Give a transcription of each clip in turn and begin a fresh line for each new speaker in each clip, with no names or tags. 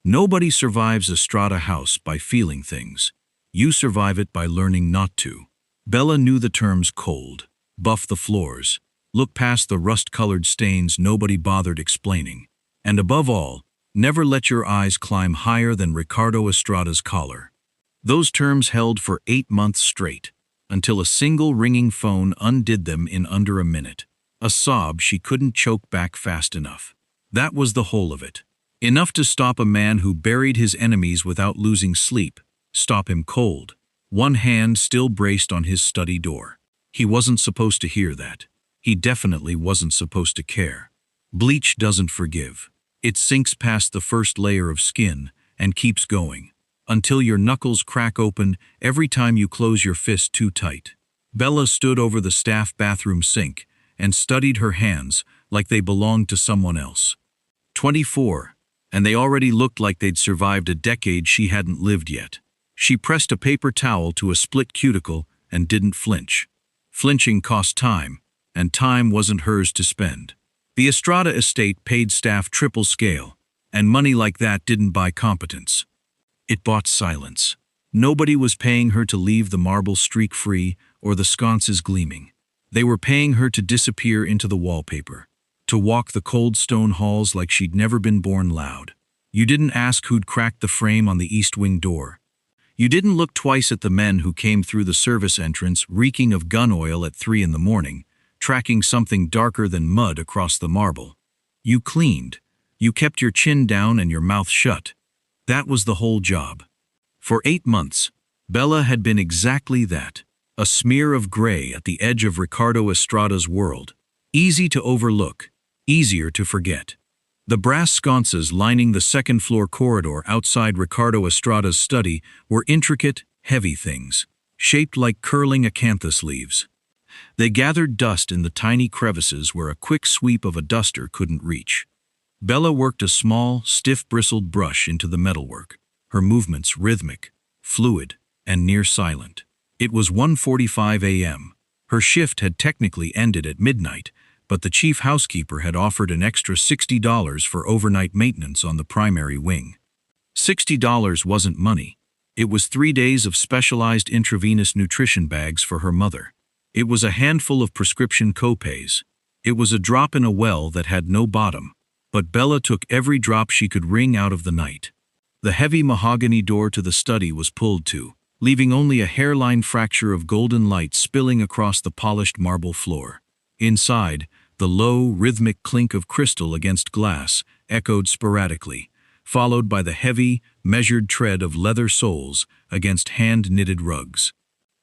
Nobody survives Estrada house by feeling things. You survive it by learning not to. Bella knew the terms cold, buff the floors, look past the rust-colored stains nobody bothered explaining, and above all, never let your eyes climb higher than Ricardo Estrada's collar. Those terms held for 8 months straight, until a single ringing phone undid them in under a minute. A sob she couldn't choke back fast enough. That was the whole of it. Enough to stop a man who buried his enemies without losing sleep, stop him cold. One hand still braced on his study door. He wasn't supposed to hear that. He definitely wasn't supposed to care. Bleach doesn't forgive. It sinks past the first layer of skin and keeps going, until your knuckles crack open every time you close your fist too tight. Bella stood over the staff bathroom sink and studied her hands like they belonged to someone else. 24, and they already looked like they'd survived a decade she hadn't lived yet. She pressed a paper towel to a split cuticle and didn't flinch. Flinching cost time, and time wasn't hers to spend. The Estrada estate paid staff triple scale, and money like that didn't buy competence. It bought silence. Nobody was paying her to leave the marble streak free or the sconces gleaming. They were paying her to disappear into the wallpaper, to walk the cold stone halls like she'd never been born loud. You didn't ask who'd cracked the frame on the east wing door. You didn't look twice at the men who came through the service entrance reeking of gun oil at 3 in the morning, tracking something darker than mud across the marble. You cleaned. You kept your chin down and your mouth shut. That was the whole job. For 8 months, Bella had been exactly that, a smear of gray at the edge of Ricardo Estrada's world. Easy to overlook, easier to forget. The brass sconces lining the second-floor corridor outside Ricardo Estrada's study were intricate, heavy things, shaped like curling acanthus leaves. They gathered dust in the tiny crevices where a quick sweep of a duster couldn't reach. Bella worked a small, stiff-bristled brush into the metalwork, her movements rhythmic, fluid, and near silent. It was 1:45 a.m. Her shift had technically ended at midnight, but the chief housekeeper had offered an extra $60 for overnight maintenance on the primary wing. $60 wasn't money. It was 3 days of specialized intravenous nutrition bags for her mother. It was a handful of prescription copays. It was a drop in a well that had no bottom, but Bella took every drop she could wring out of the night. The heavy mahogany door to the study was pulled to, leaving only a hairline fracture of golden light spilling across the polished marble floor. Inside, the low, rhythmic clink of crystal against glass echoed sporadically, followed by the heavy, measured tread of leather soles against hand-knitted rugs.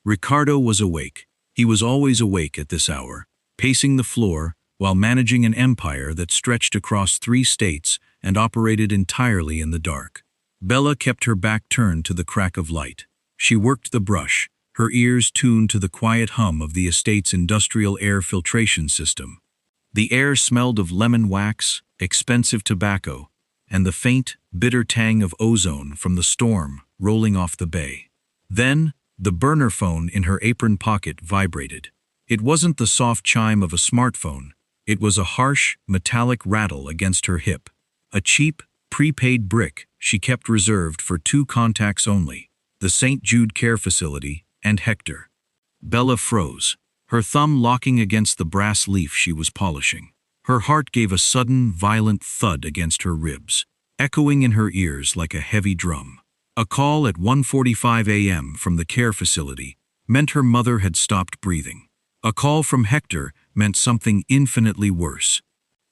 Ricardo was awake. He was always awake at this hour, pacing the floor while managing an empire that stretched across 3 states and operated entirely in the dark. Bella kept her back turned to the crack of light. She worked the brush, her ears tuned to the quiet hum of the estate's industrial air filtration system. The air smelled of lemon wax, expensive tobacco, and the faint, bitter tang of ozone from the storm rolling off the bay. Then, the burner phone in her apron pocket vibrated. It wasn't the soft chime of a smartphone. It was a harsh, metallic rattle against her hip. A cheap, prepaid brick she kept reserved for 2 contacts only, the St. Jude Care Facility and Hector. Bella froze, her thumb locking against the brass leaf she was polishing. Her heart gave a sudden, violent thud against her ribs, echoing in her ears like a heavy drum. A call at 1:45 a.m. from the care facility meant her mother had stopped breathing. A call from Hector meant something infinitely worse.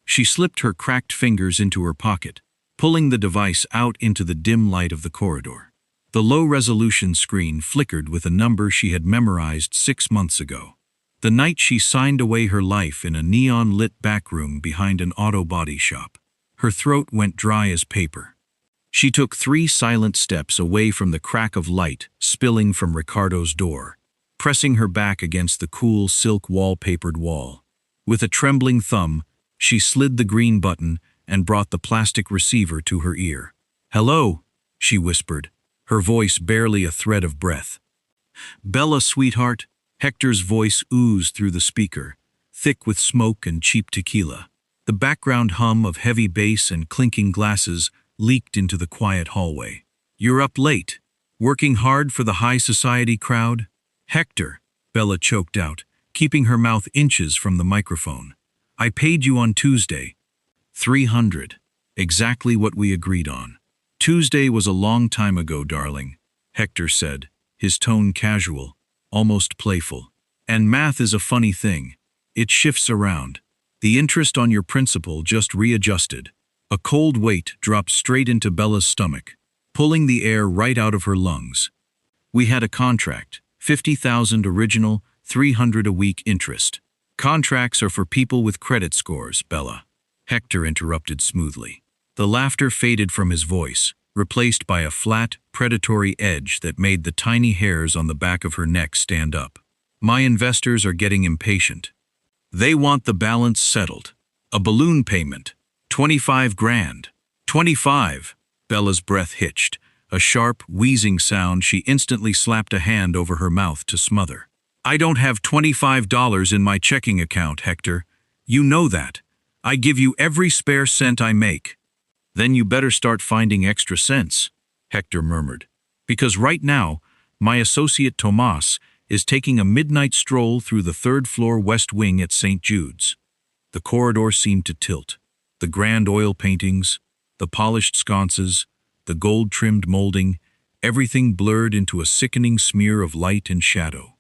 She slipped her cracked fingers into her pocket, pulling the device out into the dim light of the corridor. The low-resolution screen flickered with a number she had memorized 6 months ago. The night she signed away her life in a neon-lit backroom behind an auto body shop. Her throat went dry as paper. She took 3 silent steps away from the crack of light spilling from Ricardo's door, pressing her back against the cool silk wall-papered wall. With a trembling thumb, she slid the green button and brought the plastic receiver to her ear. "Hello," she whispered, her voice barely a thread of breath. "Bella, sweetheart," Hector's voice oozed through the speaker, thick with smoke and cheap tequila. The background hum of heavy bass and clinking glasses leaked into the quiet hallway. "You're up late, working hard for the high society crowd?" "Hector," Bella choked out, keeping her mouth inches from the microphone. "I paid you on Tuesday. 300. Exactly what we agreed on." "Tuesday was a long time ago, darling," Hector said, his tone casual, almost playful. "And math is a funny thing. It shifts around. The interest on your principal just readjusted." A cold weight dropped straight into Bella's stomach, pulling the air right out of her lungs. "We had a contract, 50,000 original, 300 a week interest. Contracts are for people with credit scores, Bella," Hector interrupted smoothly. The laughter faded from his voice, replaced by a flat, predatory edge that made the tiny hairs on the back of her neck stand up. "My investors are getting impatient. They want the balance settled. A balloon payment. 25 grand. 25. Bella's breath hitched. A sharp, wheezing sound she instantly slapped a hand over her mouth to smother. "I don't have $25 in my checking account, Hector. You know that. I give you every spare cent I make." "Then you better start finding extra cents," Hector murmured. "Because right now, my associate Tomas is taking a midnight stroll through the third-floor west wing at St. Jude's." The corridor seemed to tilt. The grand oil paintings, the polished sconces, the gold-trimmed molding, everything blurred into a sickening smear of light and shadow.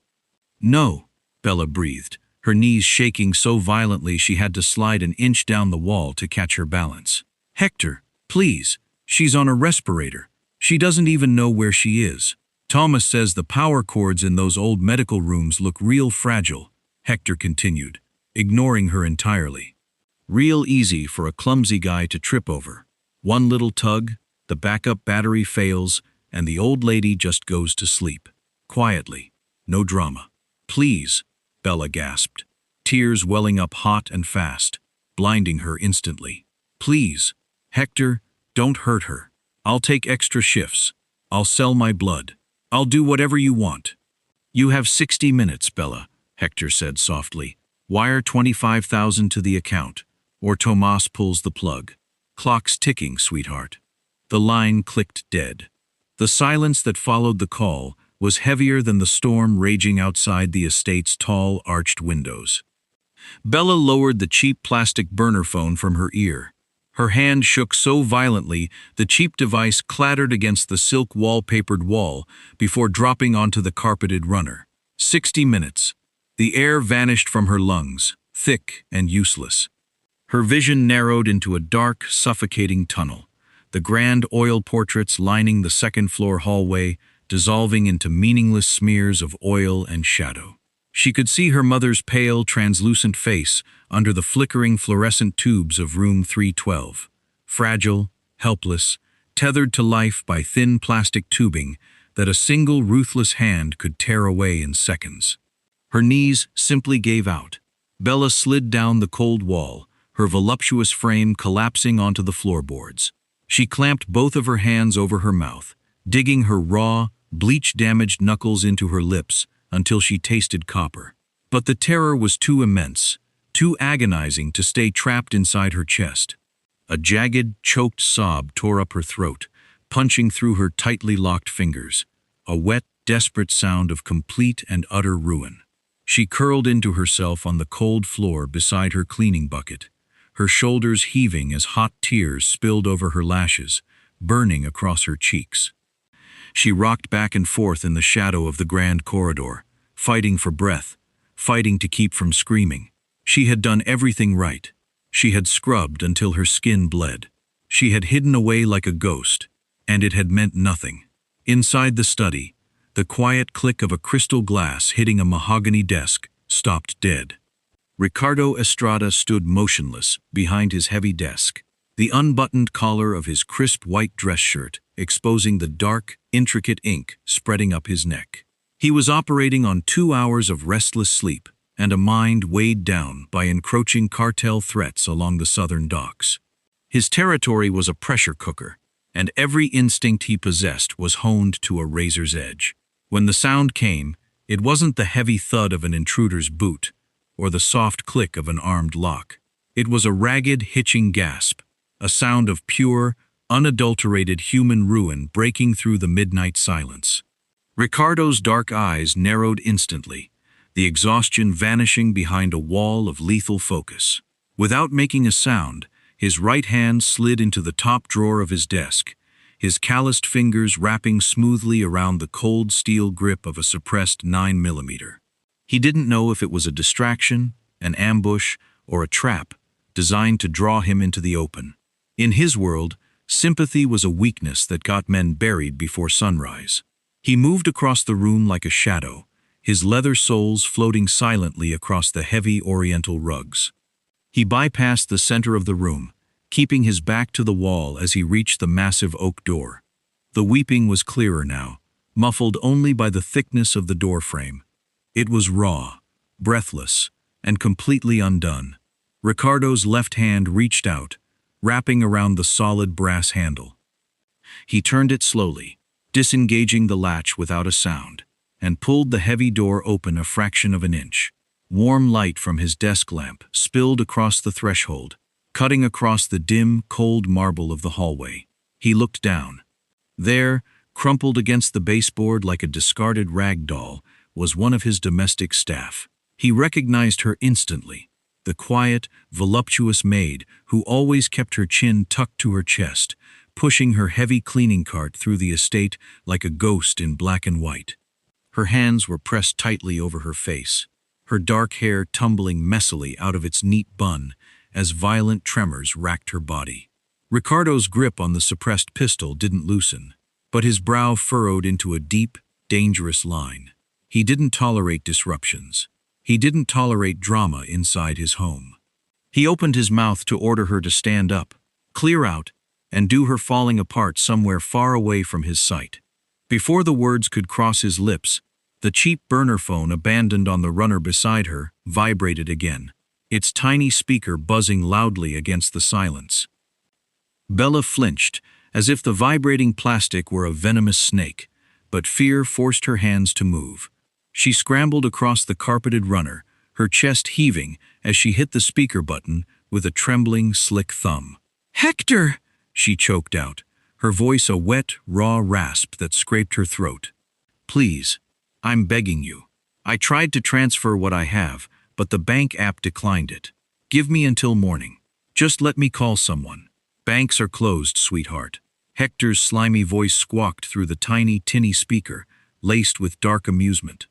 "No," Bella breathed, her knees shaking so violently she had to slide an inch down the wall to catch her balance. "Hector, please, she's on a respirator. She doesn't even know where she is. Thomas says the power cords in those old medical rooms look real fragile," Hector continued, ignoring her entirely. "Real easy for a clumsy guy to trip over. One little tug, the backup battery fails, and the old lady just goes to sleep. Quietly. No drama." "Please," Bella gasped, tears welling up hot and fast, blinding her instantly. "Please, Hector, don't hurt her. I'll take extra shifts. I'll sell my blood. I'll do whatever you want." "You have 60 minutes, Bella," Hector said softly. "Wire 25,000 to the account, or Tomas pulls the plug. Clock's ticking, sweetheart." The line clicked dead. The silence that followed the call was heavier than the storm raging outside the estate's tall, arched windows. Bella lowered the cheap plastic burner phone from her ear. Her hand shook so violently the cheap device clattered against the silk wallpapered wall before dropping onto the carpeted runner. 60 minutes. The air vanished from her lungs, thick and useless. Her vision narrowed into a dark, suffocating tunnel, the grand oil portraits lining the second-floor hallway dissolving into meaningless smears of oil and shadow. She could see her mother's pale, translucent face under the flickering fluorescent tubes of room 312, fragile, helpless, tethered to life by thin plastic tubing that a single ruthless hand could tear away in seconds. Her knees simply gave out. Bella slid down the cold wall, her voluptuous frame collapsing onto the floorboards. She clamped both of her hands over her mouth, digging her raw, bleach-damaged knuckles into her lips until she tasted copper. But the terror was too immense, too agonizing to stay trapped inside her chest. A jagged, choked sob tore up her throat, punching through her tightly locked fingers, a wet, desperate sound of complete and utter ruin. She curled into herself on the cold floor beside her cleaning bucket, her shoulders heaving as hot tears spilled over her lashes, burning across her cheeks. She rocked back and forth in the shadow of the grand corridor, fighting for breath, fighting to keep from screaming. She had done everything right. She had scrubbed until her skin bled. She had hidden away like a ghost, and it had meant nothing. Inside the study, the quiet click of a crystal glass hitting a mahogany desk stopped dead. Ricardo Estrada stood motionless behind his heavy desk, the unbuttoned collar of his crisp white dress shirt exposing the dark, intricate ink spreading up his neck. He was operating on 2 hours of restless sleep and a mind weighed down by encroaching cartel threats along the southern docks. His territory was a pressure cooker, and every instinct he possessed was honed to a razor's edge. When the sound came, it wasn't the heavy thud of an intruder's boot or the soft click of an armed lock. It was a ragged, hitching gasp, a sound of pure, unadulterated human ruin breaking through the midnight silence. Ricardo's dark eyes narrowed instantly, the exhaustion vanishing behind a wall of lethal focus. Without making a sound, his right hand slid into the top drawer of his desk, his calloused fingers wrapping smoothly around the cold steel grip of a suppressed 9mm. He didn't know if it was a distraction, an ambush, or a trap designed to draw him into the open. In his world, sympathy was a weakness that got men buried before sunrise. He moved across the room like a shadow, his leather soles floating silently across the heavy oriental rugs. He bypassed the center of the room, keeping his back to the wall as he reached the massive oak door. The weeping was clearer now, muffled only by the thickness of the door frame. It was raw, breathless, and completely undone. Ricardo's left hand reached out, wrapping around the solid brass handle. He turned it slowly, disengaging the latch without a sound, and pulled the heavy door open a fraction of an inch. Warm light from his desk lamp spilled across the threshold, cutting across the dim, cold marble of the hallway. He looked down. There, crumpled against the baseboard like a discarded rag doll, was one of his domestic staff. He recognized her instantly, the quiet, voluptuous maid who always kept her chin tucked to her chest, pushing her heavy cleaning cart through the estate like a ghost in black and white. Her hands were pressed tightly over her face, her dark hair tumbling messily out of its neat bun as violent tremors racked her body. Ricardo's grip on the suppressed pistol didn't loosen, but his brow furrowed into a deep, dangerous line. He didn't tolerate disruptions. He didn't tolerate drama inside his home. He opened his mouth to order her to stand up, clear out, and do her falling apart somewhere far away from his sight. Before the words could cross his lips, the cheap burner phone abandoned on the runner beside her vibrated again, its tiny speaker buzzing loudly against the silence. Bella flinched, as if the vibrating plastic were a venomous snake, but fear forced her hands to move. She scrambled across the carpeted runner, her chest heaving as she hit the speaker button with a trembling, slick thumb. "Hector!" she choked out, her voice a wet, raw rasp that scraped her throat. "Please, I'm begging you. I tried to transfer what I have, but the bank app declined it. Give me until morning. Just let me call someone." "Banks are closed, sweetheart." Hector's slimy voice squawked through the tiny, tinny speaker, laced with dark amusement.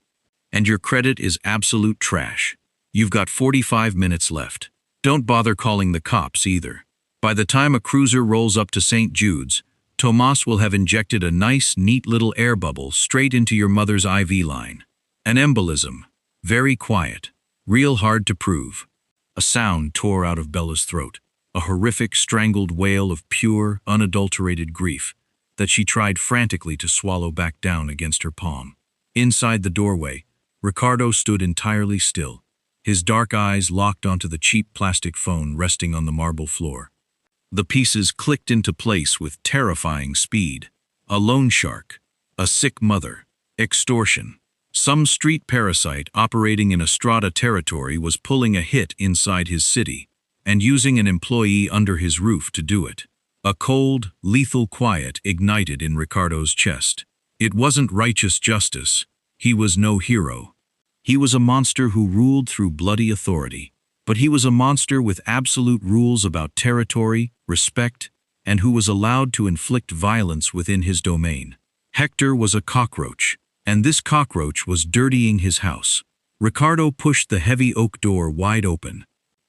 "And your credit is absolute trash. You've got 45 minutes left. Don't bother calling the cops either. By the time a cruiser rolls up to St. Jude's, Tomas will have injected a nice, neat little air bubble straight into your mother's IV line. An embolism. Very quiet. Real hard to prove." A sound tore out of Bella's throat, a horrific, strangled wail of pure, unadulterated grief that she tried frantically to swallow back down against her palm. Inside the doorway, Ricardo stood entirely still, his dark eyes locked onto the cheap plastic phone resting on the marble floor. The pieces clicked into place with terrifying speed. A loan shark, a sick mother, extortion. Some street parasite operating in Estrada territory was pulling a hit inside his city and using an employee under his roof to do it. A cold, lethal quiet ignited in Ricardo's chest. It wasn't righteous justice. He was no hero. He was a monster who ruled through bloody authority. But he was a monster with absolute rules about territory, respect, and who was allowed to inflict violence within his domain. Hector was a cockroach, and this cockroach was dirtying his house. Ricardo pushed the heavy oak door wide open.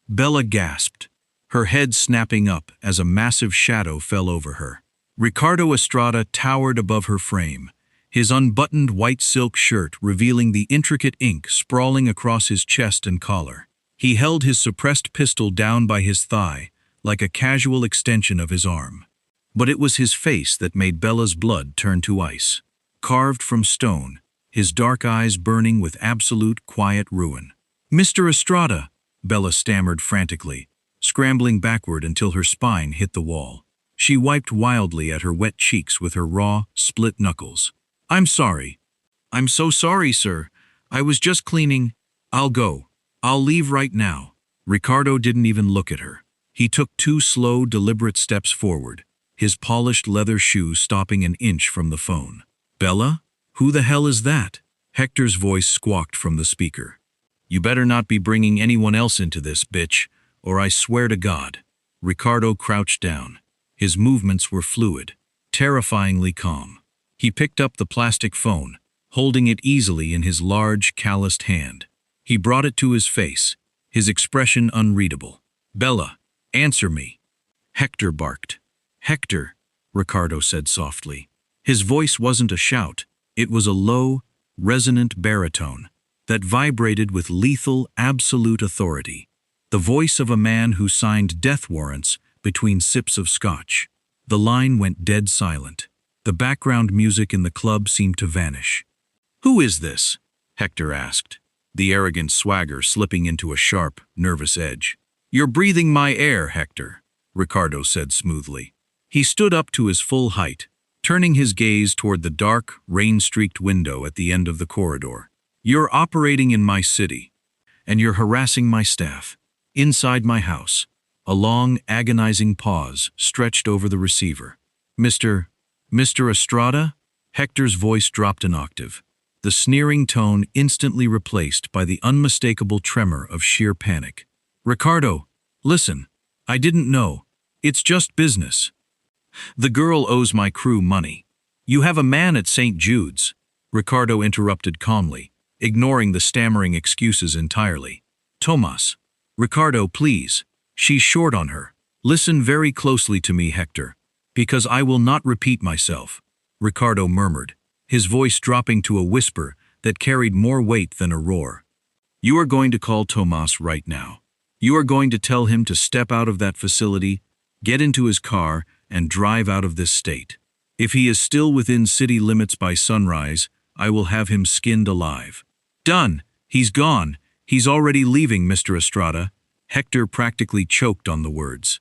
Bella gasped, her head snapping up as a massive shadow fell over her. Ricardo Estrada towered above her frame, his unbuttoned white silk shirt revealing the intricate ink sprawling across his chest and collar. He held his suppressed pistol down by his thigh, like a casual extension of his arm. But it was his face that made Bella's blood turn to ice. Carved from stone, his dark eyes burning with absolute quiet ruin. "Mr. Estrada," Bella stammered frantically, scrambling backward until her spine hit the wall. She wiped wildly at her wet cheeks with her raw, split knuckles. "I'm sorry. I'm so sorry, sir. I was just cleaning. I'll go. I'll leave right now." Ricardo didn't even look at her. He took 2 slow, deliberate steps forward, his polished leather shoe stopping an inch from the phone. "Bella? Who the hell is that?" Hector's voice squawked from the speaker. "You better not be bringing anyone else into this, bitch, or I swear to God." Ricardo crouched down. His movements were fluid, terrifyingly calm. He picked up the plastic phone, holding it easily in his large, calloused hand. He brought it to his face, his expression unreadable. "Bella, answer me." Hector barked. "Hector," Ricardo said softly. His voice wasn't a shout, it was a low, resonant baritone that vibrated with lethal, absolute authority. The voice of a man who signed death warrants between sips of scotch. The line went dead silent. The background music in the club seemed to vanish. "Who is this?" Hector asked, the arrogant swagger slipping into a sharp, nervous edge. "You're breathing my air, Hector," Ricardo said smoothly. He stood up to his full height, turning his gaze toward the dark, rain-streaked window at the end of the corridor. "You're operating in my city, and you're harassing my staff, inside my house." A long, agonizing pause stretched over the receiver. Mr. Estrada?" Hector's voice dropped an octave, the sneering tone instantly replaced by the unmistakable tremor of sheer panic. "Ricardo, listen, I didn't know. It's just business. The girl owes my crew money. You have a man at St. Jude's," Ricardo interrupted calmly, ignoring the stammering excuses entirely. "Tomas. Ricardo, please. She's short on her. Listen very closely to me, Hector, because I will not repeat myself," Ricardo murmured, his voice dropping to a whisper that carried more weight than a roar. "You are going to call Tomas right now. You are going to tell him to step out of that facility, get into his car, and drive out of this state. If he is still within city limits by sunrise, I will have him skinned alive." "Done. He's gone. He's already leaving, Mr. Estrada." Hector practically choked on the words.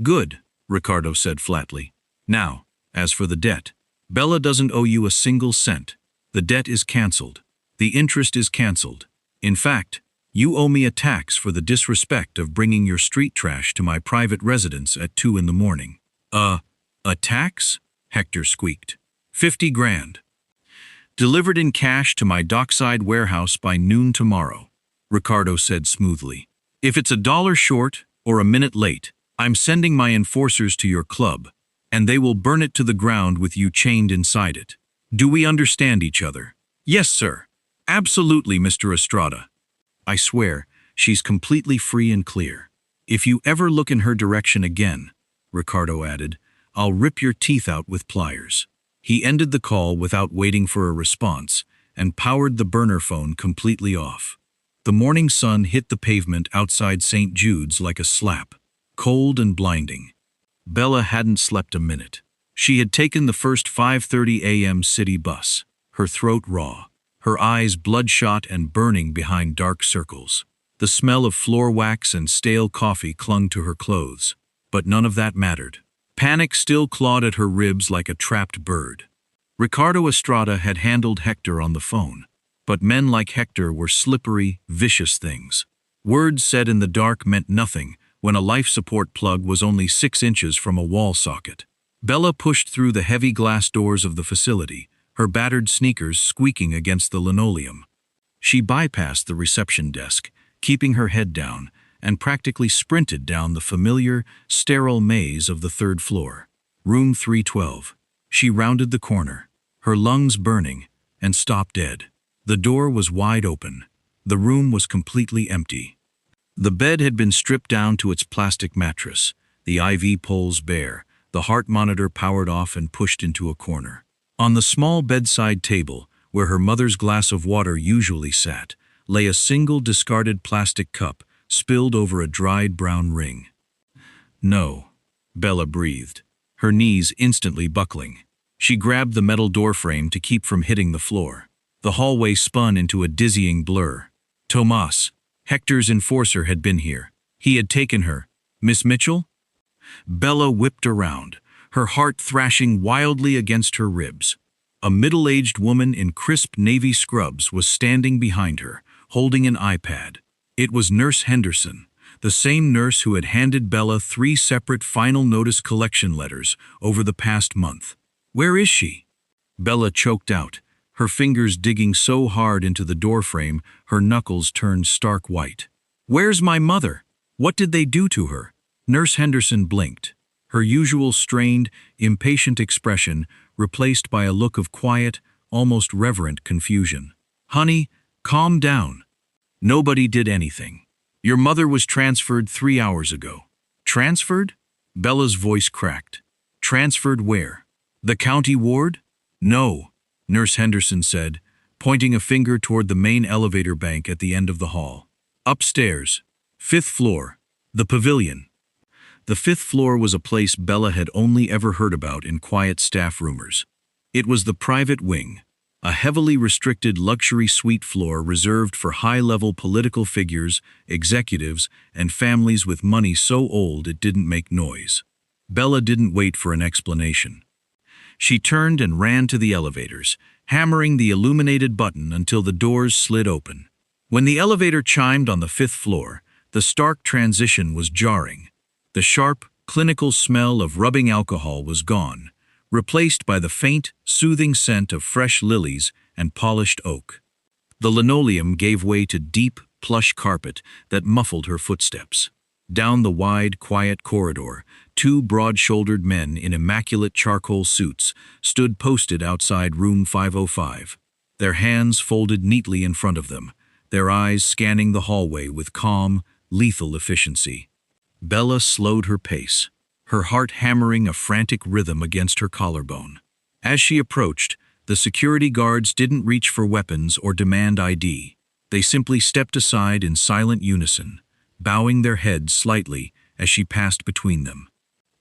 "Good," Ricardo said flatly. "Now, as for the debt, Bella doesn't owe you a single cent. The debt is cancelled. The interest is cancelled. In fact, you owe me a tax for the disrespect of bringing your street trash to my private residence at 2 in the morning. A tax?" Hector squeaked. 50 grand. Delivered in cash to my dockside warehouse by noon tomorrow," Ricardo said smoothly. "If it's $1 short or a minute late, I'm sending my enforcers to your club, and they will burn it to the ground with you chained inside it. Do we understand each other?" "Yes, sir. Absolutely, Mr. Estrada." "I swear, she's completely free and clear. If you ever look in her direction again," Ricardo added, "I'll rip your teeth out with pliers." He ended the call without waiting for a response and powered the burner phone completely off. The morning sun hit the pavement outside St. Jude's like a slap, cold and blinding. Bella hadn't slept a minute. She had taken the first 5:30 a.m. city bus, her throat raw, her eyes bloodshot and burning behind dark circles. The smell of floor wax and stale coffee clung to her clothes, but none of that mattered. Panic still clawed at her ribs like a trapped bird. Ricardo Estrada had handled Hector on the phone, but men like Hector were slippery, vicious things. Words said in the dark meant nothing when a life support plug was only 6 inches from a wall socket. Bella pushed through the heavy glass doors of the facility, her battered sneakers squeaking against the linoleum. She bypassed the reception desk, keeping her head down, and practically sprinted down the familiar, sterile maze of the 3rd floor. Room 312. She rounded the corner, her lungs burning, and stopped dead. The door was wide open. The room was completely empty. The bed had been stripped down to its plastic mattress, the IV poles bare, the heart monitor powered off and pushed into a corner. On the small bedside table, where her mother's glass of water usually sat, lay a single discarded plastic cup spilled over a dried brown ring. "No," Bella breathed, her knees instantly buckling. She grabbed the metal doorframe to keep from hitting the floor. The hallway spun into a dizzying blur. Tomas, Hector's enforcer, had been here. He had taken her. "Miss Mitchell?" Bella whipped around, her heart thrashing wildly against her ribs. A middle-aged woman in crisp navy scrubs was standing behind her, holding an iPad. It was Nurse Henderson, the same nurse who had handed Bella 3 separate final notice collection letters over the past month. "Where is she?" Bella choked out, her fingers digging so hard into the doorframe her knuckles turned stark white. "Where's my mother? What did they do to her?" Nurse Henderson blinked, her usual strained, impatient expression replaced by a look of quiet, almost reverent confusion. "Honey, calm down. Nobody did anything. Your mother was transferred 3 hours ago." "Transferred?" Bella's voice cracked. "Transferred where? The county ward?" "No," Nurse Henderson said, pointing a finger toward the main elevator bank at the end of the hall. "Upstairs. 5th floor. The pavilion." The 5th floor was a place Bella had only ever heard about in quiet staff rumors. It was the private wing, a heavily restricted luxury suite floor reserved for high-level political figures, executives, and families with money so old it didn't make noise. Bella didn't wait for an explanation. She turned and ran to the elevators, hammering the illuminated button until the doors slid open. When the elevator chimed on the 5th floor, the stark transition was jarring. The sharp, clinical smell of rubbing alcohol was gone, replaced by the faint, soothing scent of fresh lilies and polished oak. The linoleum gave way to deep, plush carpet that muffled her footsteps. Down the wide, quiet corridor, 2 broad-shouldered men in immaculate charcoal suits stood posted outside room 505, their hands folded neatly in front of them, their eyes scanning the hallway with calm, lethal efficiency. Bella slowed her pace, her heart hammering a frantic rhythm against her collarbone. As she approached, the security guards didn't reach for weapons or demand ID. They simply stepped aside in silent unison, bowing their heads slightly as she passed between them.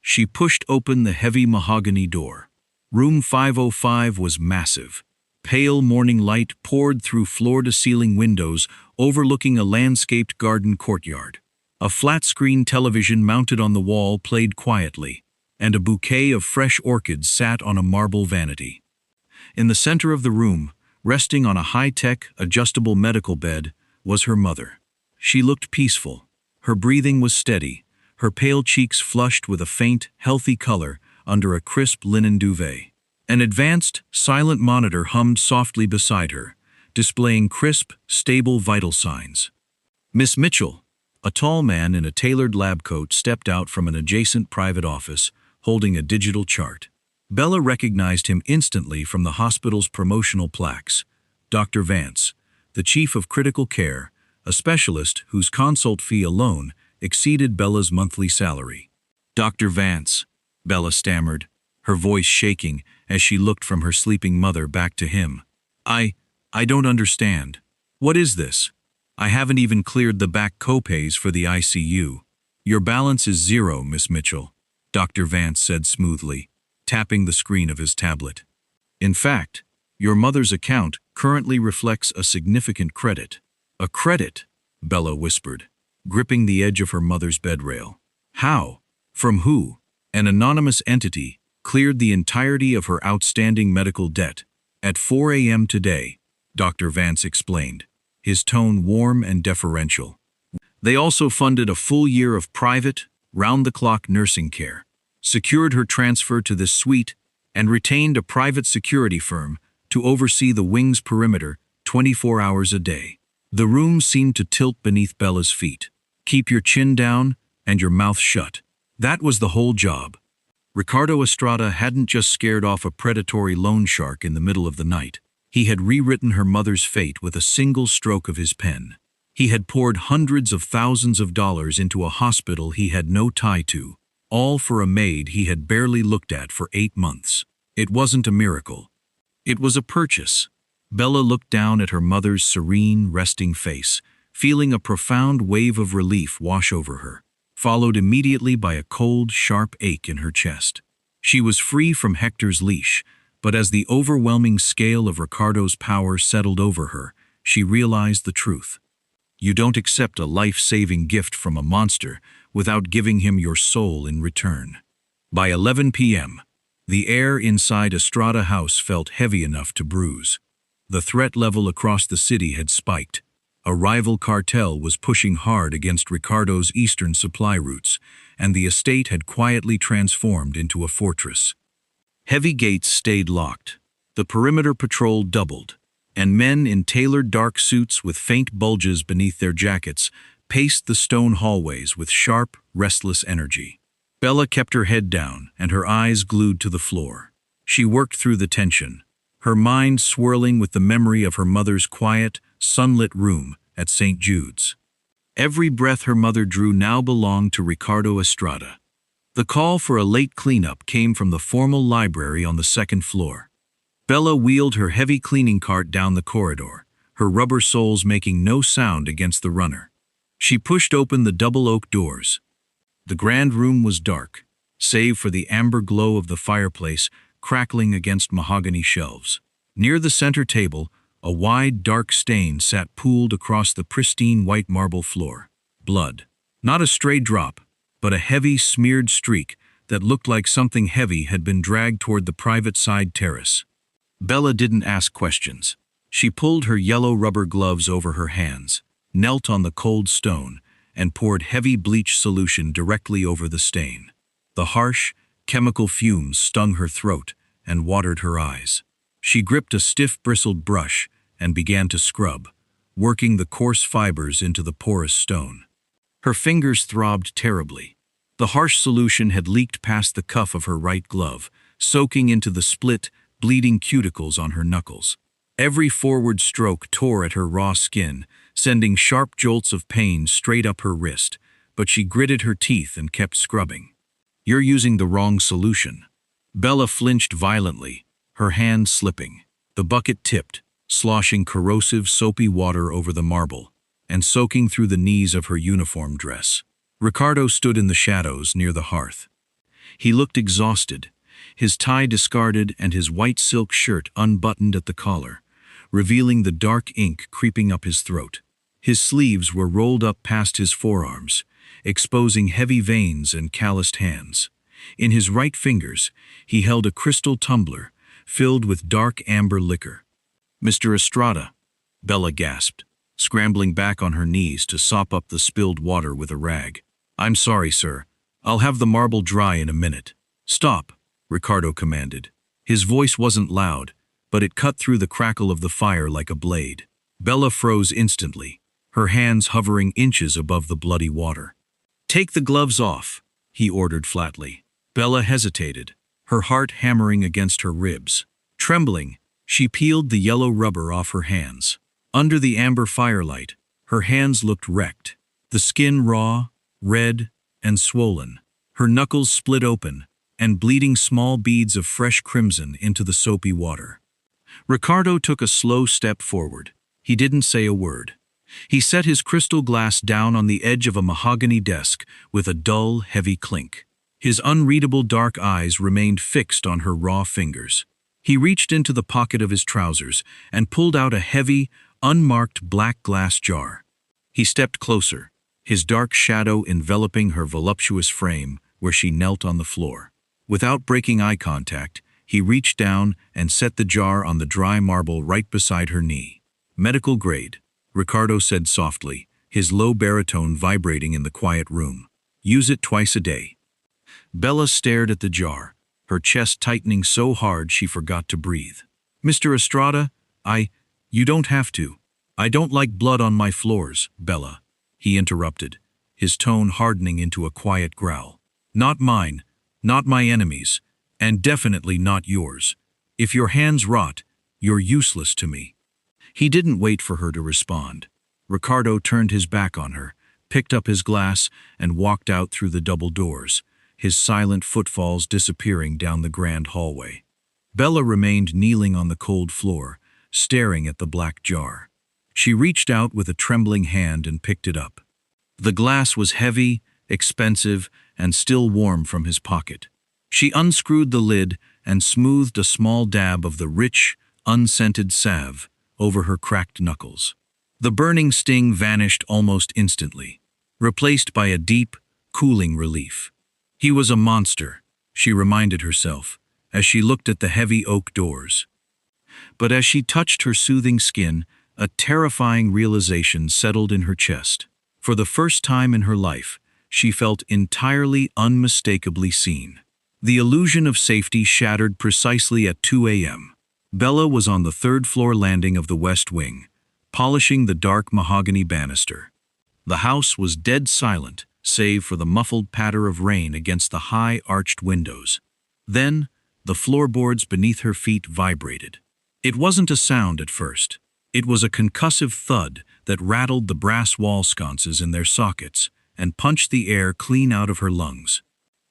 She pushed open the heavy mahogany door. Room 505 was massive. Pale morning light poured through floor-to-ceiling windows overlooking a landscaped garden courtyard. A flat-screen television mounted on the wall played quietly, and a bouquet of fresh orchids sat on a marble vanity. In the center of the room, resting on a high-tech, adjustable medical bed, was her mother. She looked peaceful. Her breathing was steady, her pale cheeks flushed with a faint, healthy color under a crisp linen duvet. An advanced, silent monitor hummed softly beside her, displaying crisp, stable vital signs. "Miss Mitchell." A tall man in a tailored lab coat stepped out from an adjacent private office, holding a digital chart. Bella recognized him instantly from the hospital's promotional plaques. Dr. Vance, the chief of critical care, a specialist whose consult fee alone exceeded Bella's monthly salary. "Dr. Vance," Bella stammered, her voice shaking as she looked from her sleeping mother back to him. I don't understand. What is this? I haven't even cleared the back co-pays for the ICU. Your balance is 0, Miss Mitchell," Dr. Vance said smoothly, tapping the screen of his tablet. "In fact, your mother's account currently reflects a significant credit." "A credit?" Bella whispered, gripping the edge of her mother's bedrail. "How? From who?" "An anonymous entity cleared the entirety of her outstanding medical debt at 4 a.m. today," Dr. Vance explained, his tone warm and deferential. "They also funded a full year of private, round-the-clock nursing care, secured her transfer to this suite, and retained a private security firm to oversee the wing's perimeter 24 hours a day." The room seemed to tilt beneath Bella's feet. "Keep your chin down and your mouth shut." That was the whole job. Ricardo Estrada hadn't just scared off a predatory loan shark in the middle of the night. He had rewritten her mother's fate with a single stroke of his pen. He had poured hundreds of thousands of dollars into a hospital he had no tie to, all for a maid he had barely looked at for 8 months. It wasn't a miracle. It was a purchase. Bella looked down at her mother's serene, resting face, feeling a profound wave of relief wash over her, followed immediately by a cold, sharp ache in her chest. She was free from Hector's leash, but as the overwhelming scale of Ricardo's power settled over her, she realized the truth. You don't accept a life-saving gift from a monster without giving him your soul in return. By 11 p.m., the air inside Estrada House felt heavy enough to bruise. The threat level across the city had spiked. A rival cartel was pushing hard against Ricardo's eastern supply routes, and the estate had quietly transformed into a fortress. Heavy gates stayed locked. The perimeter patrol doubled, and men in tailored dark suits with faint bulges beneath their jackets paced the stone hallways with sharp, restless energy. Bella kept her head down and her eyes glued to the floor. She worked through the tension, her mind swirling with the memory of her mother's quiet, sunlit room at St. Jude's. Every breath her mother drew now belonged to Ricardo Estrada. The call for a late cleanup came from the formal library on the second floor. Bella wheeled her heavy cleaning cart down the corridor, her rubber soles making no sound against the runner. She pushed open the double oak doors. The grand room was dark, save for the amber glow of the fireplace crackling against mahogany shelves. Near the center table, a wide, dark stain sat pooled across the pristine white marble floor. Blood. Not a stray drop, but a heavy, smeared streak that looked like something heavy had been dragged toward the private side terrace. Bella didn't ask questions. She pulled her yellow rubber gloves over her hands, knelt on the cold stone, and poured heavy bleach solution directly over the stain. The harsh, chemical fumes stung her throat and watered her eyes. She gripped a stiff bristled brush and began to scrub, working the coarse fibers into the porous stone. Her fingers throbbed terribly. The harsh solution had leaked past the cuff of her right glove, soaking into the split, bleeding cuticles on her knuckles. Every forward stroke tore at her raw skin, sending sharp jolts of pain straight up her wrist, but she gritted her teeth and kept scrubbing. "You're using the wrong solution." Bella flinched violently, her hand slipping. The bucket tipped, sloshing corrosive, soapy water over the marble, and soaking through the knees of her uniform dress. Ricardo stood in the shadows near the hearth. He looked exhausted, his tie discarded and his white silk shirt unbuttoned at the collar, revealing the dark ink creeping up his throat. His sleeves were rolled up past his forearms, exposing heavy veins and calloused hands. In his right fingers, he held a crystal tumbler filled with dark amber liquor. "Mr. Estrada," Bella gasped, scrambling back on her knees to sop up the spilled water with a rag. "I'm sorry, sir. I'll have the marble dry in a minute." "Stop," Ricardo commanded. His voice wasn't loud, but it cut through the crackle of the fire like a blade. Bella froze instantly, her hands hovering inches above the bloody water. "Take the gloves off," he ordered flatly. Bella hesitated, her heart hammering against her ribs. Trembling, she peeled the yellow rubber off her hands. Under the amber firelight, her hands looked wrecked, the skin raw, red, and swollen, her knuckles split open, and bleeding small beads of fresh crimson into the soapy water. Ricardo took a slow step forward. He didn't say a word. He set his crystal glass down on the edge of a mahogany desk with a dull, heavy clink. His unreadable dark eyes remained fixed on her raw fingers. He reached into the pocket of his trousers and pulled out a heavy, unmarked black glass jar. He stepped closer, his dark shadow enveloping her voluptuous frame where she knelt on the floor. Without breaking eye contact, he reached down and set the jar on the dry marble right beside her knee. "Medical grade," Ricardo said softly, his low baritone vibrating in the quiet room. "Use it twice a day." Bella stared at the jar, her chest tightening so hard she forgot to breathe. "Mr. Estrada, you don't have to. I don't like blood on my floors, Bella," he interrupted, his tone hardening into a quiet growl. "Not mine, not my enemies, and definitely not yours. If your hands rot, you're useless to me." He didn't wait for her to respond. Ricardo turned his back on her, picked up his glass, and walked out through the double doors, his silent footfalls disappearing down the grand hallway. Bella remained kneeling on the cold floor, staring at the black jar. She reached out with a trembling hand and picked it up. The glass was heavy, expensive, and still warm from his pocket. She unscrewed the lid and smoothed a small dab of the rich, unscented salve over her cracked knuckles. The burning sting vanished almost instantly, replaced by a deep, cooling relief. He was a monster, she reminded herself, as she looked at the heavy oak doors. But as she touched her soothing skin, A terrifying realization settled in her chest. For the first time in her life, she felt entirely unmistakably seen. The illusion of safety shattered precisely at 2 a.m. Bella was on the third-floor landing of the West Wing, polishing the dark mahogany banister. The house was dead silent, save for the muffled patter of rain against the high, arched windows. Then, the floorboards beneath her feet vibrated. It wasn't a sound at first. It was a concussive thud that rattled the brass wall sconces in their sockets and punched the air clean out of her lungs.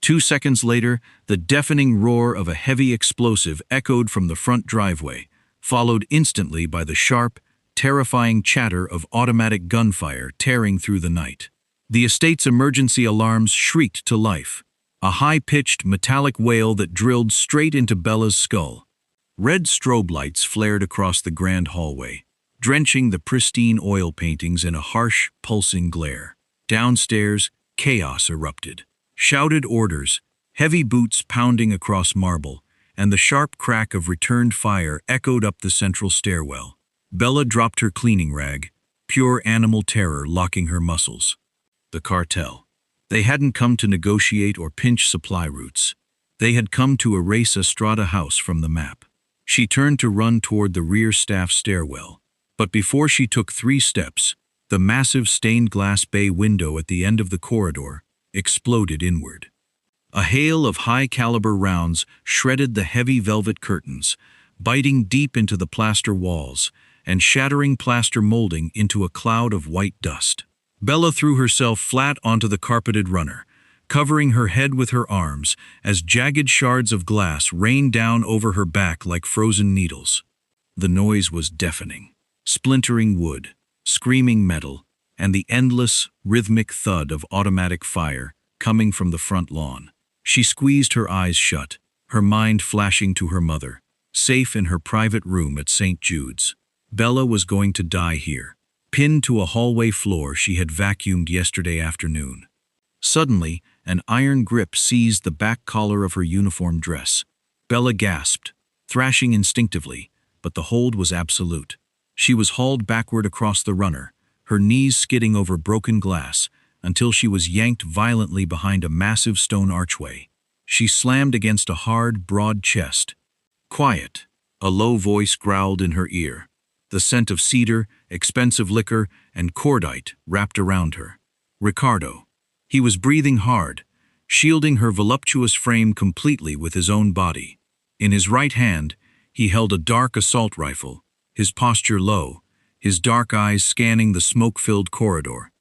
2 seconds later, the deafening roar of a heavy explosive echoed from the front driveway, followed instantly by the sharp, terrifying chatter of automatic gunfire tearing through the night. The estate's emergency alarms shrieked to life, a high-pitched metallic wail that drilled straight into Bella's skull. Red strobe lights flared across the grand hallway, drenching the pristine oil paintings in a harsh, pulsing glare. Downstairs, chaos erupted. Shouted orders, heavy boots pounding across marble, and the sharp crack of returned fire echoed up the central stairwell. Bella dropped her cleaning rag, pure animal terror locking her muscles. The cartel. They hadn't come to negotiate or pinch supply routes. They had come to erase Estrada House from the map. She turned to run toward the rear staff stairwell, but before she took 3 steps, the massive stained glass bay window at the end of the corridor exploded inward. A hail of high-caliber rounds shredded the heavy velvet curtains, biting deep into the plaster walls and shattering plaster molding into a cloud of white dust. Bella threw herself flat onto the carpeted runner, covering her head with her arms as jagged shards of glass rained down over her back like frozen needles. The noise was deafening. Splintering wood, screaming metal, and the endless, rhythmic thud of automatic fire coming from the front lawn. She squeezed her eyes shut, her mind flashing to her mother, safe in her private room at St. Jude's. Bella was going to die here, pinned to a hallway floor she had vacuumed yesterday afternoon. Suddenly, an iron grip seized the back collar of her uniform dress. Bella gasped, thrashing instinctively, but the hold was absolute. She was hauled backward across the runner, her knees skidding over broken glass, until she was yanked violently behind a massive stone archway. She slammed against a hard, broad chest. "Quiet," a low voice growled in her ear. The scent of cedar, expensive liquor, and cordite wrapped around her. Ricardo. He was breathing hard, shielding her voluptuous frame completely with his own body. In his right hand, he held a dark assault rifle, his posture low, his dark eyes scanning the smoke-filled corridor.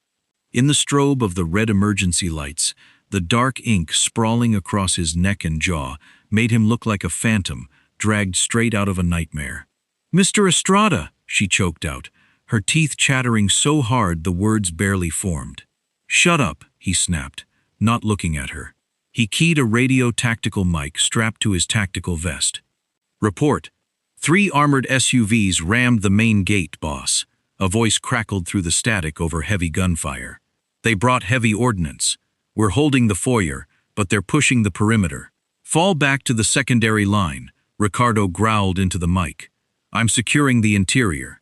In the strobe of the red emergency lights, the dark ink sprawling across his neck and jaw made him look like a phantom dragged straight out of a nightmare. "Mr. Estrada," she choked out, her teeth chattering so hard the words barely formed. "Shut up," he snapped, not looking at her. He keyed a radio tactical mic strapped to his tactical vest. "Report. 3 armored SUVs rammed the main gate, boss." A voice crackled through the static over heavy gunfire. "They brought heavy ordnance. We're holding the foyer, but they're pushing the perimeter. Fall back to the secondary line," Ricardo growled into the mic. "I'm securing the interior."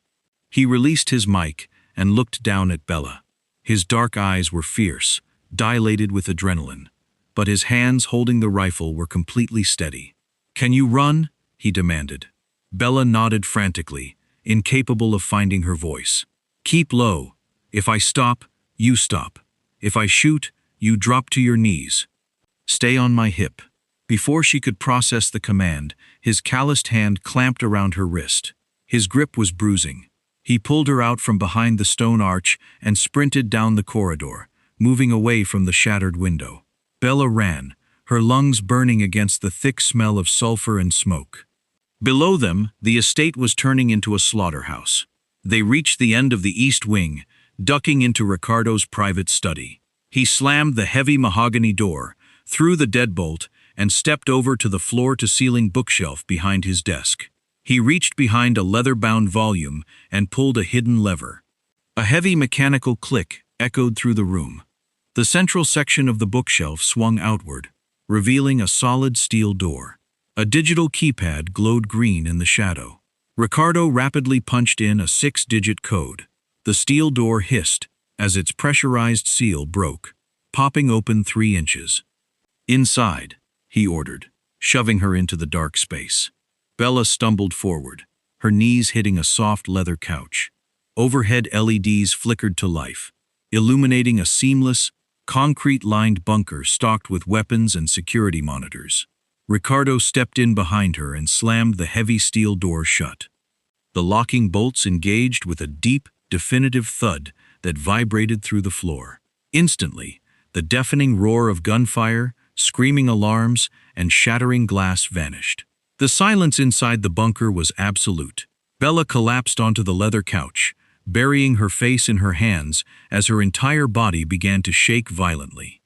He released his mic and looked down at Bella. His dark eyes were fierce, dilated with adrenaline, but his hands holding the rifle were completely steady. "Can you run?" he demanded. Bella nodded frantically, incapable of finding her voice. "Keep low. If I stop, you stop. If I shoot, you drop to your knees. Stay on my hip." Before she could process the command, his calloused hand clamped around her wrist. His grip was bruising. He pulled her out from behind the stone arch and sprinted down the corridor, moving away from the shattered window. Bella ran, her lungs burning against the thick smell of sulfur and smoke. Below them, the estate was turning into a slaughterhouse. They reached the end of the east wing, ducking into Ricardo's private study. He slammed the heavy mahogany door, threw the deadbolt, and stepped over to the floor-to-ceiling bookshelf behind his desk. He reached behind a leather-bound volume and pulled a hidden lever. A heavy mechanical click echoed through the room. The central section of the bookshelf swung outward, revealing a solid steel door. A digital keypad glowed green in the shadow. Ricardo rapidly punched in a 6-digit code. The steel door hissed as its pressurized seal broke, popping open 3 inches. "Inside," he ordered, shoving her into the dark space. Bella stumbled forward, her knees hitting a soft leather couch. Overhead LEDs flickered to life, illuminating a seamless, concrete-lined bunker stocked with weapons and security monitors. Ricardo stepped in behind her and slammed the heavy steel door shut. The locking bolts engaged with a deep, definitive thud that vibrated through the floor. Instantly, the deafening roar of gunfire, screaming alarms, and shattering glass vanished. The silence inside the bunker was absolute. Bella collapsed onto the leather couch, burying her face in her hands as her entire body began to shake violently.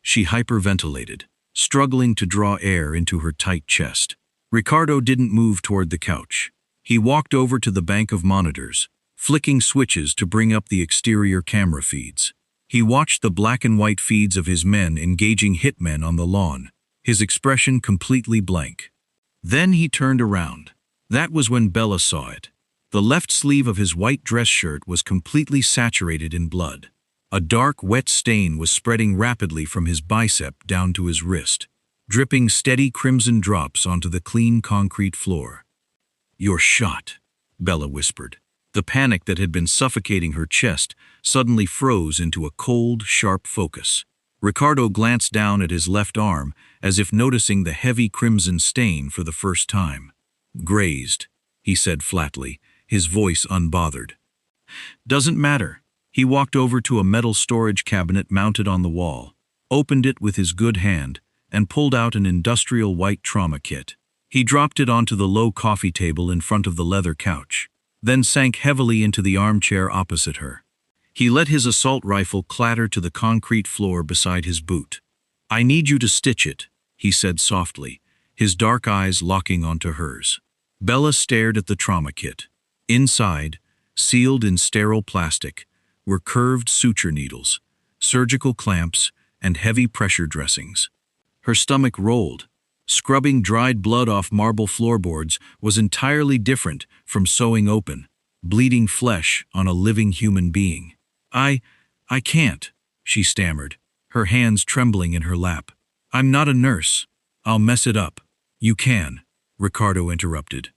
She hyperventilated, struggling to draw air into her tight chest. Ricardo didn't move toward the couch. He walked over to the bank of monitors, flicking switches to bring up the exterior camera feeds. He watched the black and white feeds of his men engaging hitmen on the lawn, his expression completely blank. Then he turned around. That was when Bella saw it. The left sleeve of his white dress shirt was completely saturated in blood. A dark, wet stain was spreading rapidly from his bicep down to his wrist, dripping steady crimson drops onto the clean concrete floor. "You're shot," Bella whispered. The panic that had been suffocating her chest suddenly froze into a cold, sharp focus. Ricardo glanced down at his left arm as if noticing the heavy crimson stain for the first time. "Grazed," he said flatly, his voice unbothered. "Doesn't matter." He walked over to a metal storage cabinet mounted on the wall, opened it with his good hand, and pulled out an industrial white trauma kit. He dropped it onto the low coffee table in front of the leather couch, then sank heavily into the armchair opposite her. He let his assault rifle clatter to the concrete floor beside his boot. "I need you to stitch it," he said softly, his dark eyes locking onto hers. Bella stared at the trauma kit. Inside, sealed in sterile plastic, were curved suture needles, surgical clamps, and heavy pressure dressings. Her stomach rolled. Scrubbing dried blood off marble floorboards was entirely different from sewing open, bleeding flesh on a living human being. I can't," she stammered, her hands trembling in her lap. "I'm not a nurse. I'll mess it up." "You can," Ricardo interrupted.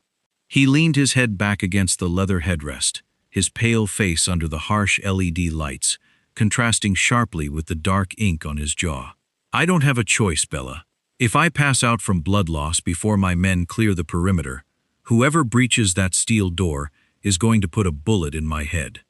He leaned his head back against the leather headrest, his pale face under the harsh LED lights, contrasting sharply with the dark ink on his jaw. "I don't have a choice, Bella. If I pass out from blood loss before my men clear the perimeter, whoever breaches that steel door is going to put a bullet in my head.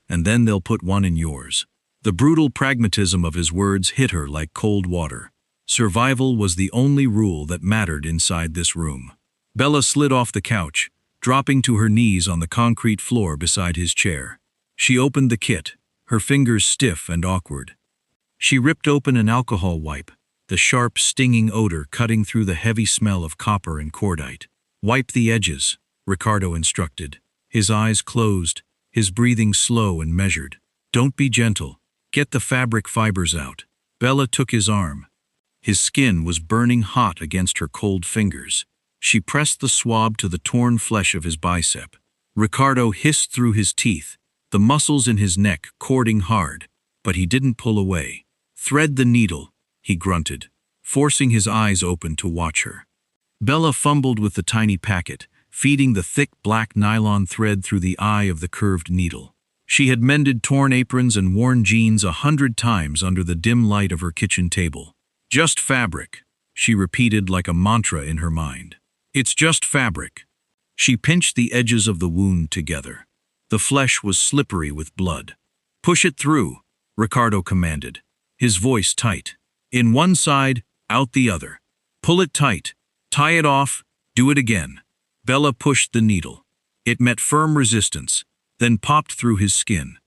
And then they'll put one in yours." The brutal pragmatism of his words hit her like cold water. Survival was the only rule that mattered inside this room. Bella slid off the couch, dropping to her knees on the concrete floor beside his chair. She opened the kit, her fingers stiff and awkward. She ripped open an alcohol wipe, the sharp, stinging odor cutting through the heavy smell of copper and cordite. "Wipe the edges," Ricardo instructed. His eyes closed, his breathing slow and measured. "Don't be gentle. Get the fabric fibers out." Bella took his arm. His skin was burning hot against her cold fingers. She pressed the swab to the torn flesh of his bicep. Ricardo hissed through his teeth, the muscles in his neck cording hard, but he didn't pull away. "Thread the needle," he grunted, forcing his eyes open to watch her. Bella fumbled with the tiny packet, feeding the thick black nylon thread through the eye of the curved needle. She had mended torn aprons and worn jeans 100 times under the dim light of her kitchen table. "Just fabric," she repeated like a mantra in her mind. "It's just fabric." She pinched the edges of the wound together. The flesh was slippery with blood. "Push it through," Ricardo commanded, his voice tight. "In one side, out the other. Pull it tight. Tie it off. Do it again." Bella pushed the needle. It met firm resistance, then popped through his skin.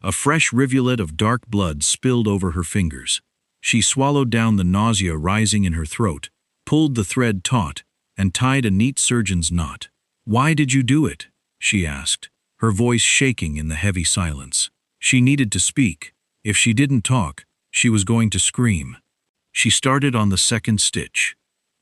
A fresh rivulet of dark blood spilled over her fingers. She swallowed down the nausea rising in her throat, pulled the thread taut, and tied a neat surgeon's knot. "Why did you do it?" she asked, her voice shaking in the heavy silence. She needed to speak. If she didn't talk, she was going to scream. She started on the second stitch.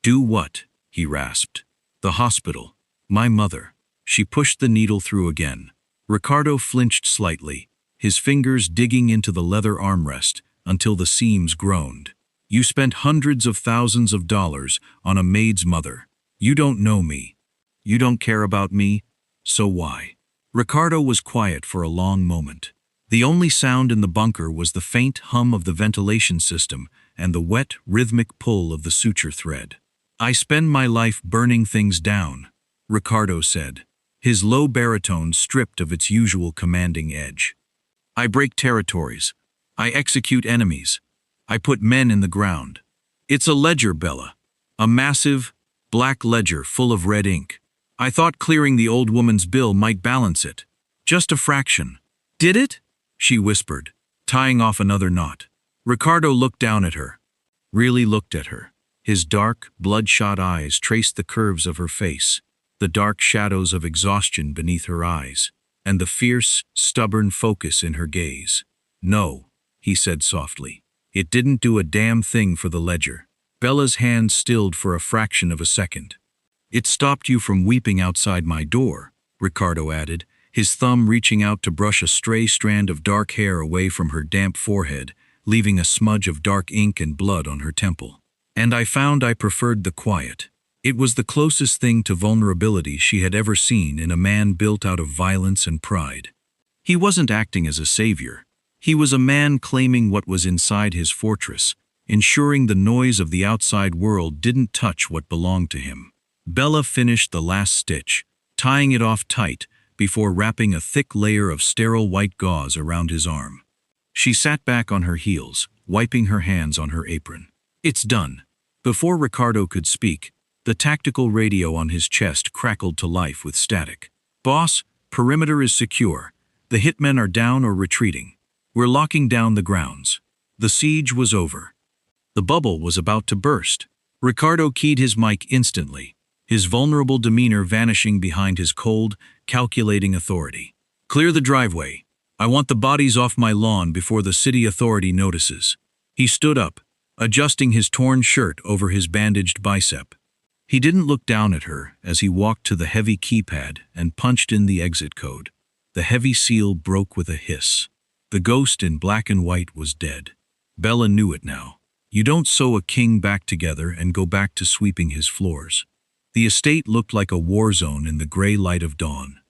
"Do what?" he rasped. "The hospital. My mother." She pushed the needle through again. Ricardo flinched slightly, his fingers digging into the leather armrest until the seams groaned. You spent hundreds of thousands of dollars on a maid's mother. You don't know me. You don't care about me, so why? Ricardo was quiet for a long moment. The only sound in the bunker was the faint hum of the ventilation system and the wet, rhythmic pull of the suture thread. I spend my life burning things down, Ricardo said, his low baritone stripped of its usual commanding edge. I break territories. I execute enemies. I put men in the ground. It's a ledger, Bella. A massive, black ledger full of red ink. I thought clearing the old woman's bill might balance it. Just a fraction. Did it? She whispered, tying off another knot. Ricardo looked down at her. Really looked at her. His dark, bloodshot eyes traced the curves of her face, the dark shadows of exhaustion beneath her eyes, and the fierce, stubborn focus in her gaze. No, he said softly. It didn't do a damn thing for the ledger. Bella's hand stilled for a fraction of a second. It stopped you from weeping outside my door, Ricardo added, his thumb reaching out to brush a stray strand of dark hair away from her damp forehead, leaving a smudge of dark ink and blood on her temple. And I found I preferred the quiet. It was the closest thing to vulnerability she had ever seen in a man built out of violence and pride. He wasn't acting as a savior. He was a man claiming what was inside his fortress, ensuring the noise of the outside world didn't touch what belonged to him. Bella finished the last stitch, tying it off tight before wrapping a thick layer of sterile white gauze around his arm. She sat back on her heels, wiping her hands on her apron. It's done. Before Ricardo could speak, the tactical radio on his chest crackled to life with static. Boss, perimeter is secure. The hitmen are down or retreating. We're locking down the grounds. The siege was over. The bubble was about to burst. Ricardo keyed his mic instantly, his vulnerable demeanor vanishing behind his cold, calculating authority. Clear the driveway. I want the bodies off my lawn before the city authority notices. He stood up, adjusting his torn shirt over his bandaged bicep. He didn't look down at her as he walked to the heavy keypad and punched in the exit code. The heavy seal broke with a hiss. The ghost in black and white was dead. Bella knew it now. You don't sew a king back together and go back to sweeping his floors. The estate looked like a war zone in the gray light of dawn.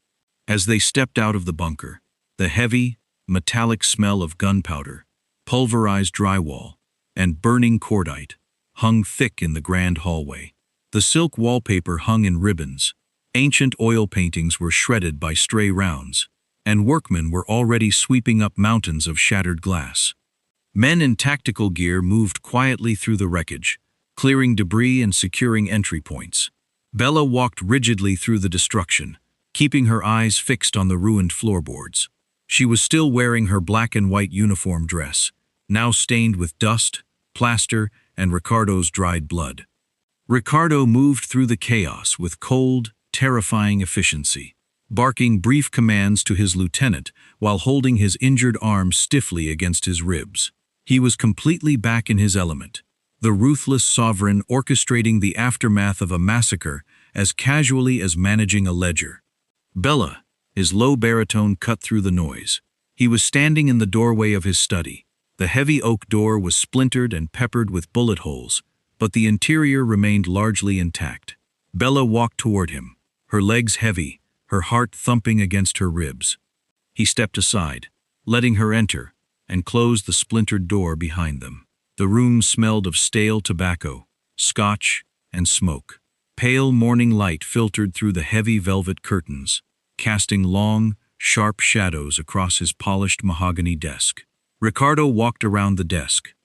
As they stepped out of the bunker, the heavy, metallic smell of gunpowder, pulverized drywall, and burning cordite hung thick in the grand hallway. The silk wallpaper hung in ribbons, ancient oil paintings were shredded by stray rounds, and workmen were already sweeping up mountains of shattered glass. Men in tactical gear moved quietly through the wreckage, clearing debris and securing entry points. Bella walked rigidly through the destruction, keeping her eyes fixed on the ruined floorboards. She was still wearing her black and white uniform dress, now stained with dust, plaster, and Ricardo's dried blood. Ricardo moved through the chaos with cold, terrifying efficiency, barking brief commands to his lieutenant while holding his injured arm stiffly against his ribs. He was completely back in his element, the ruthless sovereign orchestrating the aftermath of a massacre as casually as managing a ledger. Bella, his low baritone cut through the noise. He was standing in the doorway of his study. The heavy oak door was splintered and peppered with bullet holes, but the interior remained largely intact. Bella walked toward him, her legs heavy, her heart thumping against her ribs. He stepped aside, letting her enter, and closed the splintered door behind them. The room smelled of stale tobacco, scotch, and smoke. Pale morning light filtered through the heavy velvet curtains, casting long, sharp shadows across his polished mahogany desk. Ricardo walked around the desk.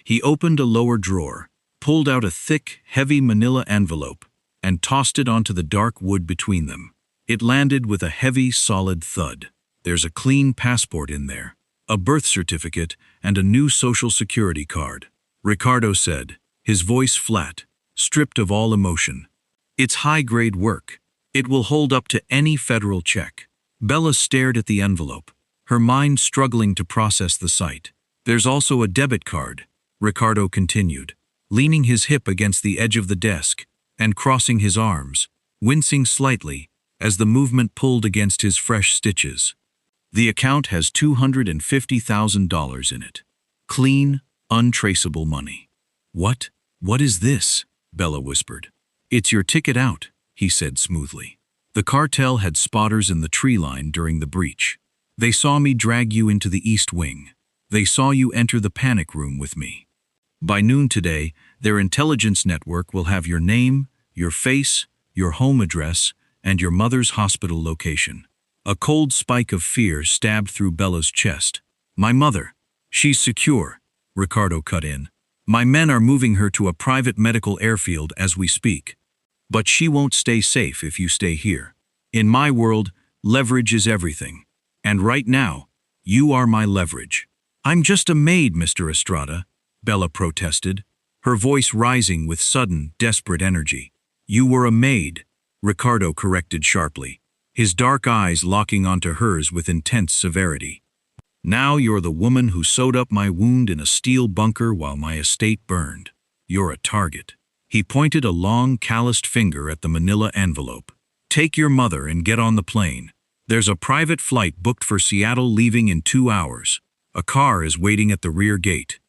He opened a lower drawer, pulled out a thick, heavy manila envelope, and tossed it onto the dark wood between them. It landed with a heavy, solid thud. There's a clean passport in there, a birth certificate, and a new social security card, Ricardo said, his voice flat, stripped of all emotion. It's high-grade work. It will hold up to any federal check. Bella stared at the envelope, her mind struggling to process the sight. There's also a debit card, Ricardo continued, leaning his hip against the edge of the desk and crossing his arms, wincing slightly as the movement pulled against his fresh stitches. The account has $250,000 in it. Clean, untraceable money. What? What is this? Bella whispered. It's your ticket out, he said smoothly. The cartel had spotters in the tree line during the breach. They saw me drag you into the East Wing. They saw you enter the panic room with me. By noon today, their intelligence network will have your name, your face, your home address, and your mother's hospital location. A cold spike of fear stabbed through Bella's chest. My mother. She's secure, Ricardo cut in. My men are moving her to a private medical airfield as we speak. But she won't stay safe if you stay here. In my world, leverage is everything. And right now, you are my leverage. I'm just a maid, Mr. Estrada, Bella protested, her voice rising with sudden, desperate energy. You were a maid, Ricardo corrected sharply, his dark eyes locking onto hers with intense severity. Now you're the woman who sewed up my wound in a steel bunker while my estate burned. You're a target. He pointed a long, calloused finger at the manila envelope. Take your mother and get on the plane. There's a private flight booked for Seattle leaving in 2 hours. A car is waiting at the rear gate.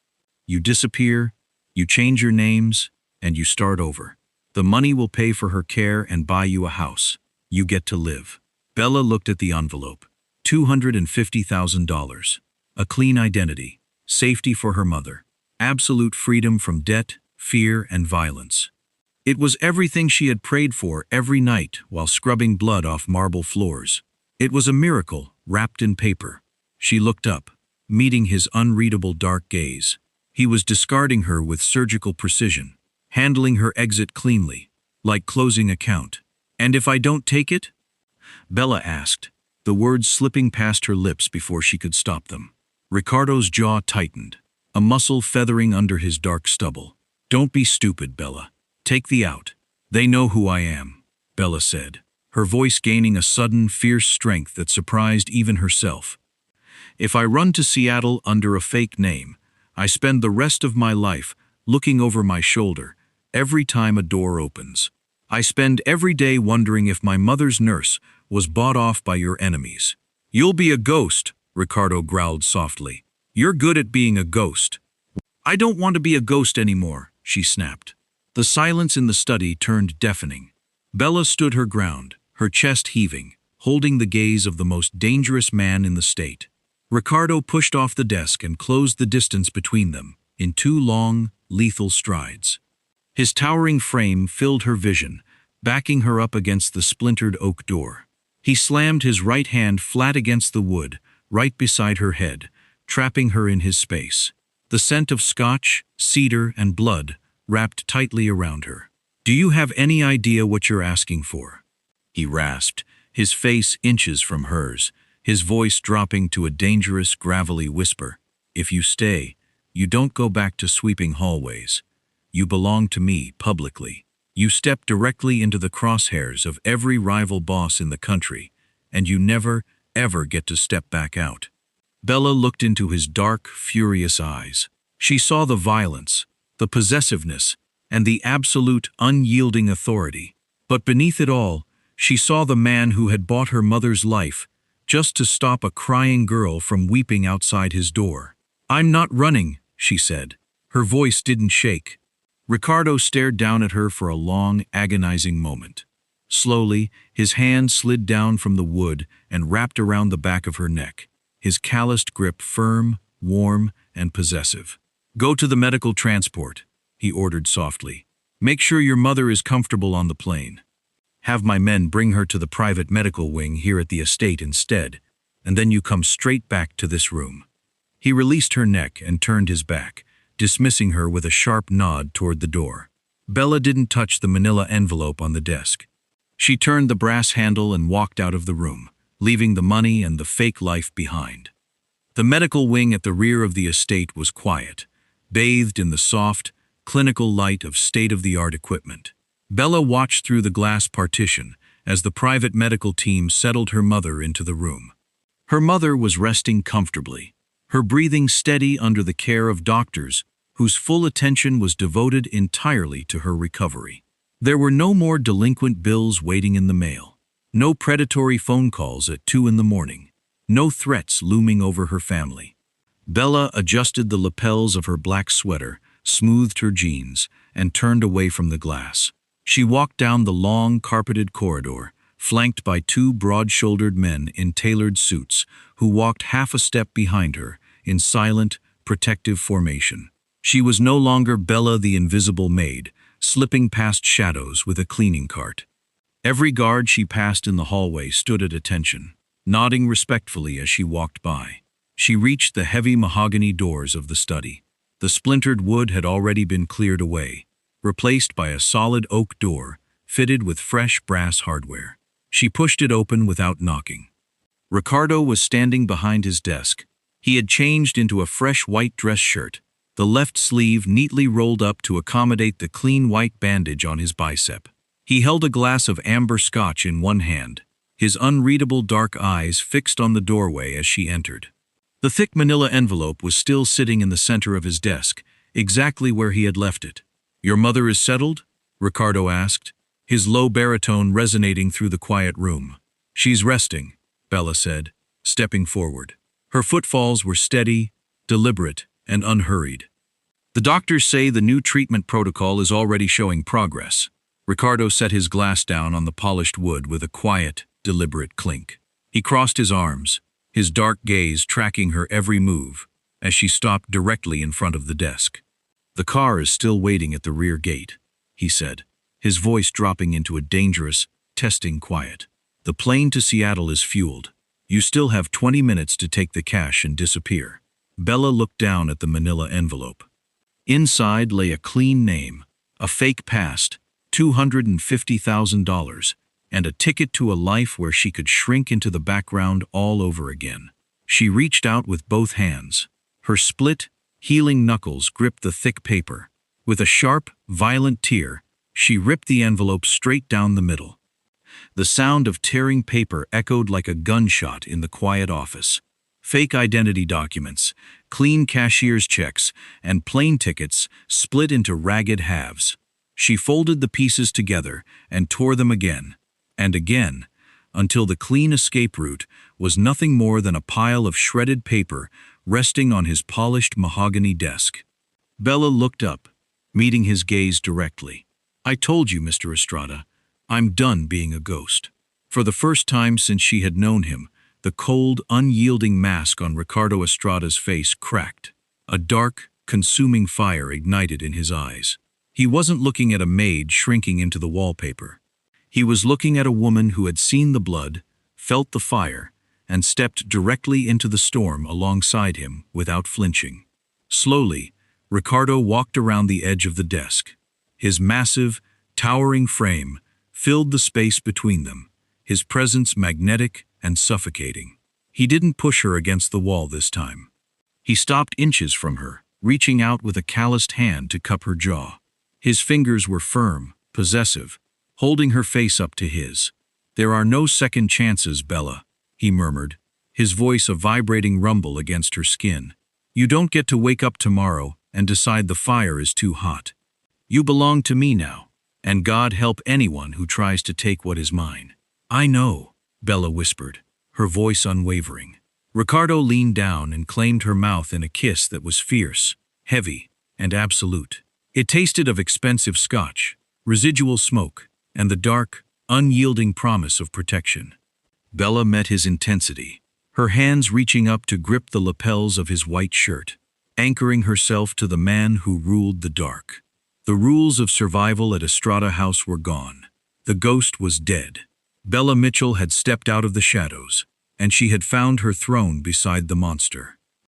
You disappear, you change your names, and you start over. The money will pay for her care and buy you a house. You get to live. Bella looked at the envelope. $250,000. A clean identity. Safety for her mother. Absolute freedom from debt, fear, and violence. It was everything she had prayed for every night while scrubbing blood off marble floors. It was a miracle wrapped in paper. She looked up, meeting his unreadable dark gaze. He was discarding her with surgical precision, handling her exit cleanly, like closing a count. And if I don't take it? Bella asked, the words slipping past her lips before she could stop them. Ricardo's jaw tightened, a muscle feathering under his dark stubble. Don't be stupid, Bella. Take the out. They know who I am, Bella said, her voice gaining a sudden, fierce strength that surprised even herself. If I run to Seattle under a fake name, I spend the rest of my life looking over my shoulder every time a door opens. I spend every day wondering if my mother's nurse was bought off by your enemies. You'll be a ghost, Ricardo growled softly. You're good at being a ghost. I don't want to be a ghost anymore, she snapped. The silence in the study turned deafening. Bella stood her ground, her chest heaving, holding the gaze of the most dangerous man in the state. Ricardo pushed off the desk and closed the distance between them in 2 long, lethal strides. His towering frame filled her vision, backing her up against the splintered oak door. He slammed his right hand flat against the wood, right beside her head, trapping her in his space. The scent of scotch, cedar, and blood wrapped tightly around her. Do you have any idea what you're asking for? He rasped, his face inches from hers, his voice dropping to a dangerous, gravelly whisper. If you stay, you don't go back to sweeping hallways. You belong to me publicly. You step directly into the crosshairs of every rival boss in the country, and you never, ever get to step back out. Bella looked into his dark, furious eyes. She saw the violence, the possessiveness, and the absolute, unyielding authority. But beneath it all, she saw the man who had bought her mother's life just to stop a crying girl from weeping outside his door. I'm not running, she said. Her voice didn't shake. Ricardo stared down at her for a long, agonizing moment. Slowly, his hand slid down from the wood and wrapped around the back of her neck, his calloused grip firm, warm, and possessive. Go to the medical transport, he ordered softly. Make sure your mother is comfortable on the plane. Have my men bring her to the private medical wing here at the estate instead, and then you come straight back to this room. He released her neck and turned his back, dismissing her with a sharp nod toward the door. Bella didn't touch the manila envelope on the desk. She turned the brass handle and walked out of the room, leaving the money and the fake life behind. The medical wing at the rear of the estate was quiet, bathed in the soft, clinical light of state-of-the-art equipment. Bella watched through the glass partition as the private medical team settled her mother into the room. Her mother was resting comfortably, her breathing steady under the care of doctors whose full attention was devoted entirely to her recovery. There were no more delinquent bills waiting in the mail. No predatory phone calls at 2 in the morning. No threats looming over her family. Bella adjusted the lapels of her black sweater, smoothed her jeans, and turned away from the glass. She walked down the long, carpeted corridor, flanked by two broad-shouldered men in tailored suits who walked half a step behind her in silent, protective formation. She was no longer Bella the invisible maid, slipping past shadows with a cleaning cart. Every guard she passed in the hallway stood at attention, nodding respectfully as she walked by. She reached the heavy mahogany doors of the study. The splintered wood had already been cleared away, replaced by a solid oak door fitted with fresh brass hardware. She pushed it open without knocking. Ricardo was standing behind his desk. He had changed into a fresh white dress shirt, the left sleeve neatly rolled up to accommodate the clean white bandage on his bicep. He held a glass of amber scotch in one hand, his unreadable dark eyes fixed on the doorway as she entered. The thick manila envelope was still sitting in the center of his desk, exactly where he had left it. "Your mother is settled?" Ricardo asked, his low baritone resonating through the quiet room. "She's resting," Bella said, stepping forward. Her footfalls were steady, deliberate, and unhurried. "The doctors say the new treatment protocol is already showing progress." Ricardo set his glass down on the polished wood with a quiet, deliberate clink. He crossed his arms, his dark gaze tracking her every move, as she stopped directly in front of the desk. "The car is still waiting at the rear gate," he said, his voice dropping into a dangerous, testing quiet. "The plane to Seattle is fueled. You still have 20 minutes to take the cash and disappear." Bella looked down at the manila envelope. Inside lay a clean name, a fake past, $250,000, and a ticket to a life where she could shrink into the background all over again. She reached out with both hands. Her split, healing knuckles gripped the thick paper. With a sharp, violent tear, she ripped the envelope straight down the middle. The sound of tearing paper echoed like a gunshot in the quiet office. Fake identity documents, clean cashier's checks, and plane tickets split into ragged halves. She folded the pieces together and tore them again, and again, until the clean escape route was nothing more than a pile of shredded paper resting on his polished mahogany desk. Bella looked up, meeting his gaze directly. "I told you, Mr. Estrada, I'm done being a ghost." For the first time since she had known him, the cold, unyielding mask on Ricardo Estrada's face cracked. A dark, consuming fire ignited in his eyes. He wasn't looking at a maid shrinking into the wallpaper. He was looking at a woman who had seen the blood, felt the fire, and stepped directly into the storm alongside him without flinching. Slowly, Ricardo walked around the edge of the desk. His massive, towering frame filled the space between them, his presence magnetic and suffocating. He didn't push her against the wall this time. He stopped inches from her, reaching out with a calloused hand to cup her jaw. His fingers were firm, possessive, holding her face up to his. "There are no second chances, Bella," he murmured, his voice a vibrating rumble against her skin. "You don't get to wake up tomorrow and decide the fire is too hot. You belong to me now, and God help anyone who tries to take what is mine." "I know," Bella whispered, her voice unwavering. Ricardo leaned down and claimed her mouth in a kiss that was fierce, heavy, and absolute. It tasted of expensive scotch, residual smoke, and the dark, unyielding promise of protection. Bella met his intensity, her hands reaching up to grip the lapels of his white shirt, anchoring herself to the man who ruled the dark. The rules of survival at Estrada House were gone. The ghost was dead. Bella Mitchell had stepped out of the shadows, and she had found her throne beside the monster.